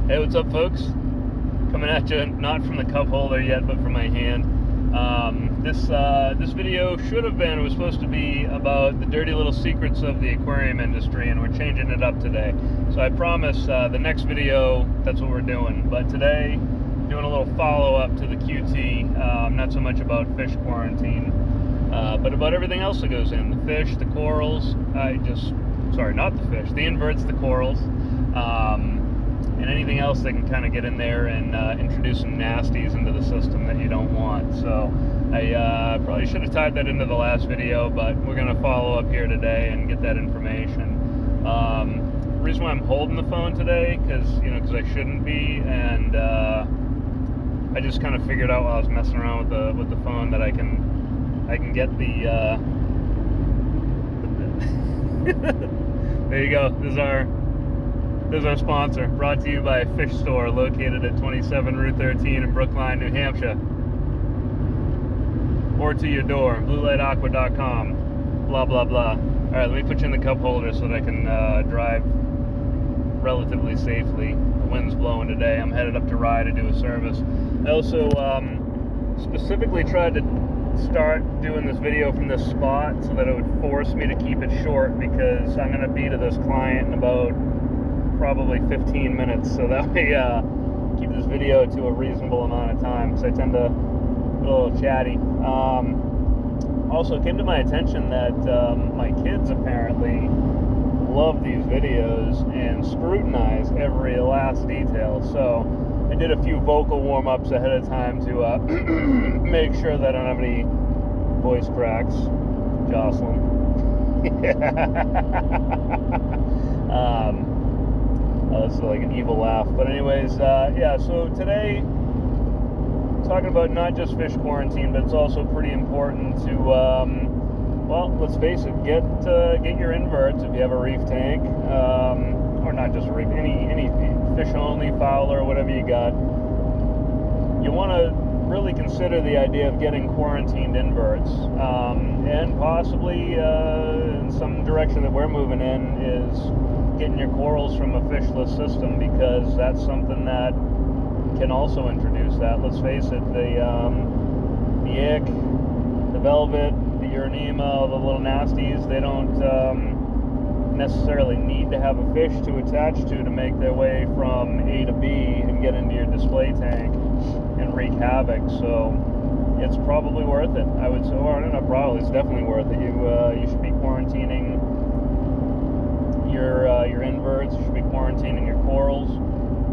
Hey, what's up, folks? Coming at you not from the cup holder yet, but from my hand. This video was supposed to be about the dirty little secrets of the aquarium industry, and we're changing it up today. So I promise the next video, that's what we're doing. But today, doing a little follow-up to the QT, not so much about fish quarantine, but about everything else that goes in. The fish, the corals, not the fish, the inverts, the corals, and anything else that can kind of get in there and introduce some nasties into the system that you don't want. So I probably should have tied that into the last video, but we're going to follow up here today and get that information. The reason why I'm holding the phone today, because I shouldn't be, and I just kind of figured out while I was messing around with the phone that I can get the there you go. This is our sponsor, brought to you by Fish Store, located at 27 Route 13 in Brookline, New Hampshire. Or to your door, bluelightaqua.com, blah, blah, blah. All right, let me put you in the cup holder so that I can drive relatively safely. The wind's blowing today. I'm headed up to Rye to do a service. I also specifically tried to start doing this video from this spot so that it would force me to keep it short, because I'm going to be to this client in about probably 15 minutes, so that way keep this video to a reasonable amount of time, because I tend to get a little chatty. Also, it came to my attention that my kids apparently love these videos and scrutinize every last detail, so I did a few vocal warm-ups ahead of time to make sure that I don't have any voice cracks. Jocelyn. That's like an evil laugh. But anyways, so today, talking about not just fish quarantine, but it's also pretty important to, well, let's face it, get your inverts if you have a reef tank, or not just a reef, any fish only, fowler, whatever you got. You want to really consider the idea of getting quarantined inverts, and possibly in some direction that we're moving in is getting your corals from a fishless system, because that's something that can also introduce that. Let's face it, the ick, the velvet, the uranema, the little nasties, they don't necessarily need to have a fish to attach to make their way from A to B and get into your display tank and wreak havoc. So it's probably worth it, I would say. Or not probably, it's definitely worth it. You should be quarantining your inverts. You should be quarantining your corals.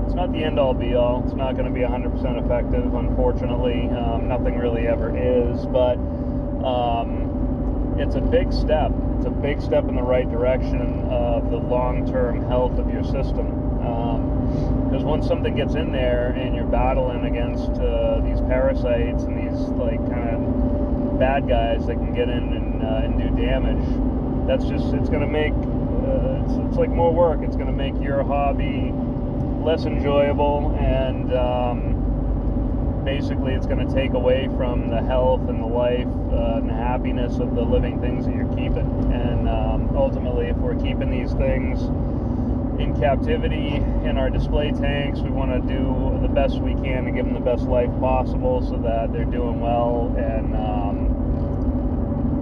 It's not the end-all be-all. It's not going to be 100% effective, unfortunately. Nothing really ever is, but it's a big step. It's a big step in the right direction of the long-term health of your system. Because once something gets in there and you're battling against these parasites and these kind of bad guys that can get in and do damage, it's going to make it's like more work. It's going to make your hobby less enjoyable, and basically it's going to take away from the health and the life and the happiness of the living things that you're keeping. And ultimately, if we're keeping these things in captivity in our display tanks, we want to do the best we can to give them the best life possible, so that they're doing well and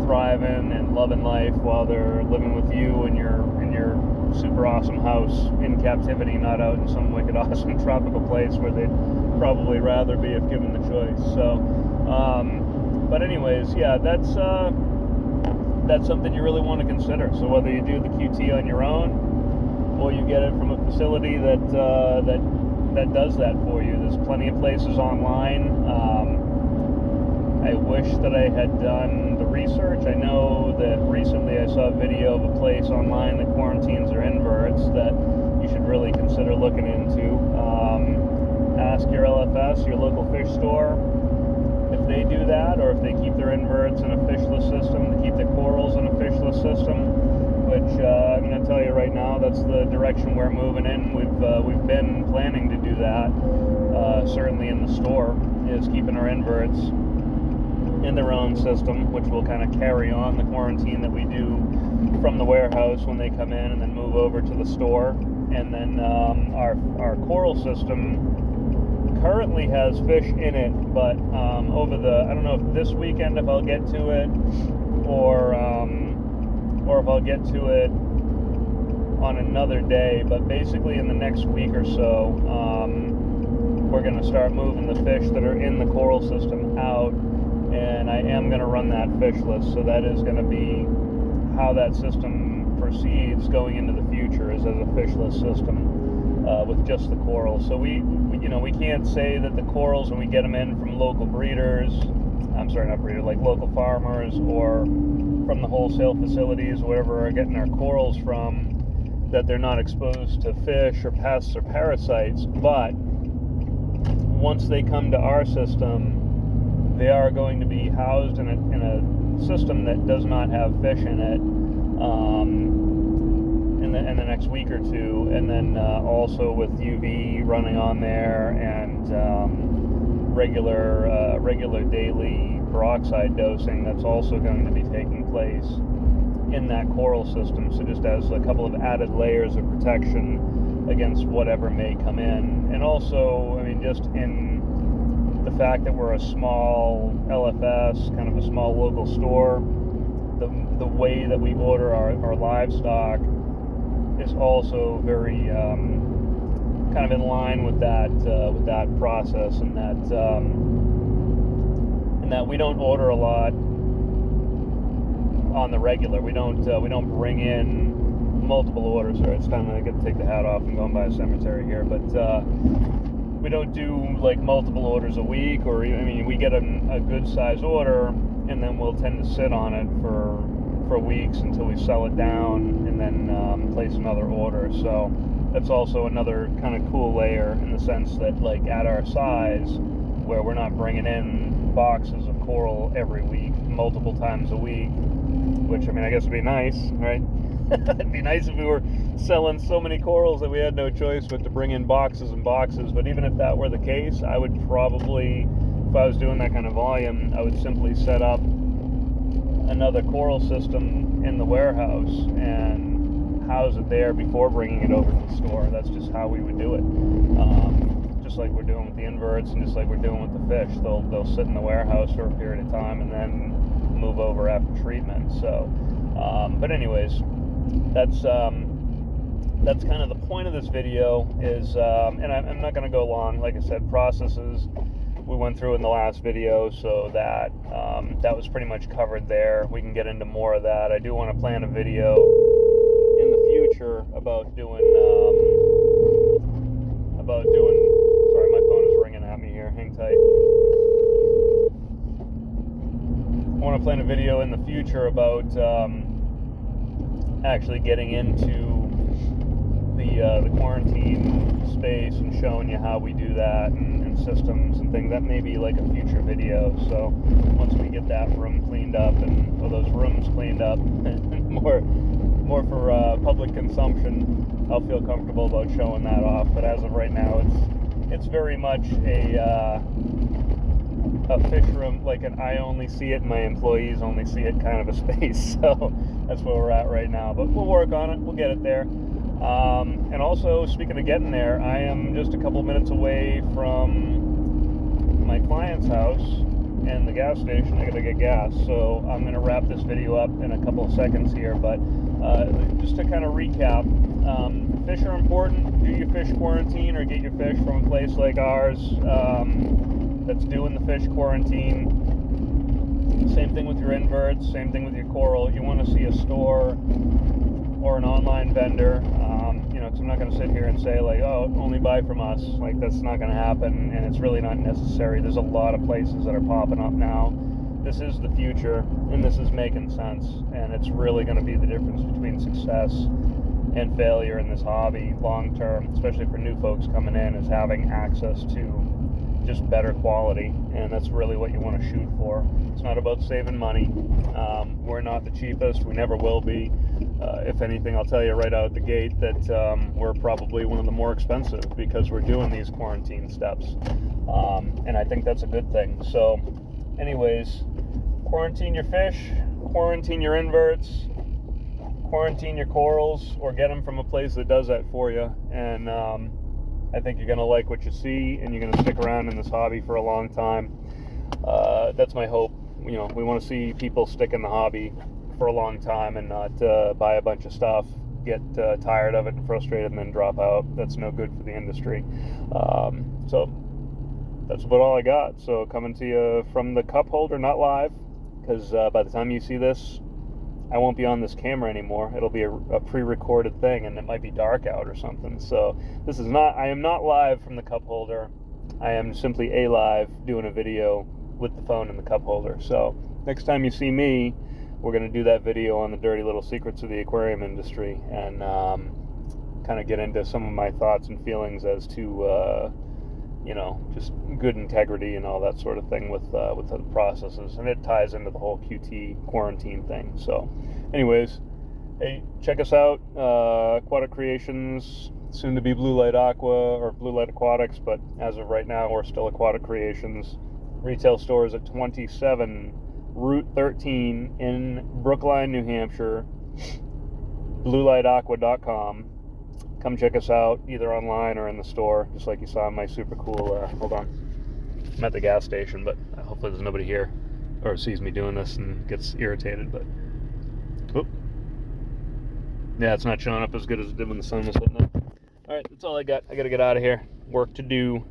thriving and loving life while they're living with you in your super awesome house in captivity, not out in some wicked awesome tropical place where they'd probably rather be if given the choice. So but anyways, yeah, that's something you really want to consider. So whether you do the QT on your own, or you get it from a facility that does that for you, there's plenty of places online. I wish that I had done the research. I know that recently I saw a video of a place online that quarantines their inverts that you should really consider looking into. Ask your LFS, your local fish store, if they do that, or if they keep their inverts in a fishless system, to keep the corals in a fishless system, which I'm going to tell you right now, that's the direction we're moving in. We've been planning to do that, certainly in the store, is keeping our inverts in their own system, which will kind of carry on the quarantine that we do from the warehouse when they come in, and then move over to the store. and then our coral system currently has fish in it, but over I don't know if this weekend if I'll get to it, or if I'll get to it on another day, but basically in the next week or so, we're going to start moving the fish that are in the coral system out, and I am going to run that fish list. So that is going to be how that system proceeds going into the future, is as a fish list system with just the coral. So we can't say that the corals, when we get them in from local breeders, like local farmers, or from the wholesale facilities, wherever we're getting our corals from, that they're not exposed to fish or pests or parasites. But once they come to our system, they are going to be housed in a system that does not have fish in it in the next week or two, and then also with UV running on there, and regular daily peroxide dosing that's also going to be taking place in that coral system. So just as a couple of added layers of protection against whatever may come in. And also, I mean, just in the fact that we're a small LFS, kind of a small local store, the way that we order our livestock is also very kind of in line with that process, and that we don't order a lot on the regular. We don't bring in multiple orders. Or it's time to get to take the hat off and go and buy a cemetery here, but we don't do like multiple orders a week, or I mean, we get a good size order, and then we'll tend to sit on it for weeks until we sell it down, and then place another order. So that's also another kind of cool layer, in the sense that, like, at our size, where we're not bringing in boxes of coral every week, multiple times a week, which, I mean, I guess would be nice, right? It'd be nice if we were selling so many corals that we had no choice but to bring in boxes and boxes. But even if that were the case, I would probably, if I was doing that kind of volume, I would simply set up another coral system in the warehouse and house it there before bringing it over to the store. That's just how we would do it. Just like we're doing with the inverts, and just like we're doing with the fish. They'll sit in the warehouse for a period of time and then move over after treatment. So, but anyways, that's kind of the point of this video, is, and I'm not going to go long. Like I said, processes we went through in the last video, so that was pretty much covered there. We can get into more of that. I do want to plan a video in the future about doing sorry, my phone is ringing at me here, hang tight. I want to plan a video in the future about actually getting into the quarantine space and showing you how we do that, and systems and things. That may be like a future video. So once we get that room cleaned up, or those rooms cleaned up, and more for public consumption, I'll feel comfortable about showing that off. But as of right now, it's very much a fish room, like an I only see it, my employees only see it kind of a space. So that's where we're at right now, but we'll work on it. We'll get it there. And also, speaking of getting there, I am just a couple minutes away from my client's house and the gas station. I gotta get gas, so I'm gonna wrap this video up in a couple of seconds here. But just to kind of recap, fish are important. Do your fish quarantine, or get your fish from a place like ours that's doing the fish quarantine. Same thing with your inverts, same thing with your coral. You want to see a store or an online vendor, because I'm not going to sit here and say, like, oh, only buy from us. Like, that's not going to happen, and it's really not necessary. There's a lot of places that are popping up now. This is the future, and this is making sense, and it's really going to be the difference between success and failure in this hobby long term, especially for new folks coming in, is having access to just better quality, and that's really what you want to shoot for. It's not about saving money. We're not the cheapest. We never will be. If anything, I'll tell you right out the gate that we're probably one of the more expensive, because we're doing these quarantine steps, and I think that's a good thing. So anyways, quarantine your fish, quarantine your inverts, quarantine your corals or get them from a place that does that for you. And I think you're going to like what you see, and you're going to stick around in this hobby for a long time. That's my hope. You know, we want to see people stick in the hobby for a long time and not buy a bunch of stuff, get tired of it and frustrated, and then drop out. That's no good for the industry. So that's about all I got. So coming to you from the cup holder, not live, because by the time you see this, I won't be on this camera anymore. It'll be a pre-recorded thing, and it might be dark out or something. So this is not, I am not live from the cup holder. I am simply live doing a video with the phone in the cup holder. So next time you see me, we're going to do that video on the dirty little secrets of the aquarium industry, and kind of get into some of my thoughts and feelings as to you know, just good integrity and all that sort of thing with the processes, and it ties into the whole QT quarantine thing. So anyways, hey, check us out, Aquatic Creations, soon to be Blue Light Aqua or Blue Light Aquatics, but as of right now we're still Aquatic Creations. Retail stores at 27 Route 13 in Brookline, New Hampshire. BlueLightAqua.com. Come check us out either online or in the store, just like you saw in my super cool, hold on, I'm at the gas station, but hopefully there's nobody here or sees me doing this and gets irritated. But whoop. Yeah, it's not showing up as good as it did when the sun was hitting it. All right, that's all I got. I gotta get out of here. Work to do.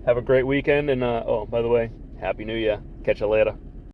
Have a great weekend, and oh, by the way, Happy New Year. Catch you later.